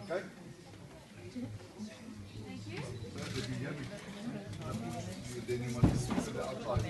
Okay. Thank you. Then you want to sit for the outside.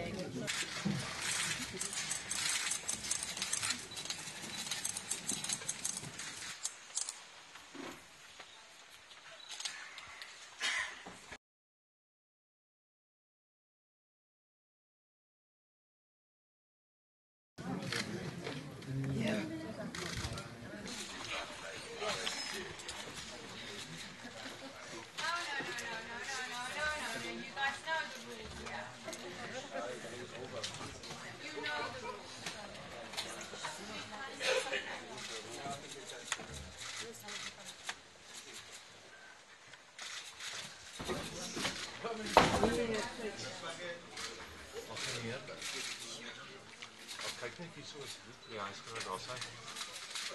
Kijk net iets zoals ja, is kan het al zijn.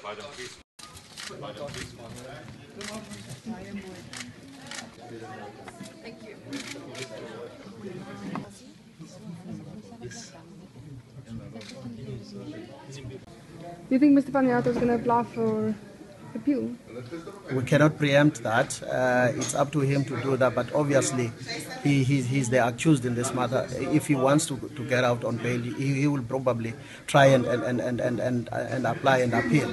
Maar dan please. Thank you. Do you think Mr. Panyato is going to apply for appeal? We cannot preempt that. It's up to him to do that. But obviously, he's the accused in this matter. If he wants to get out on bail, he will probably try and apply and appeal.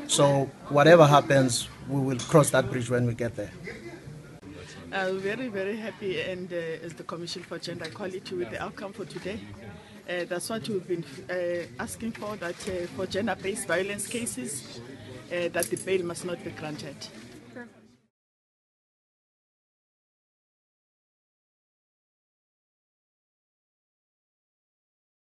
So whatever happens, we will cross that bridge when we get there. Very, very happy, and as the Commission for Gender Equality, with the outcome for today. That's what we've been asking for, that for gender-based violence cases, that the bail must not be granted.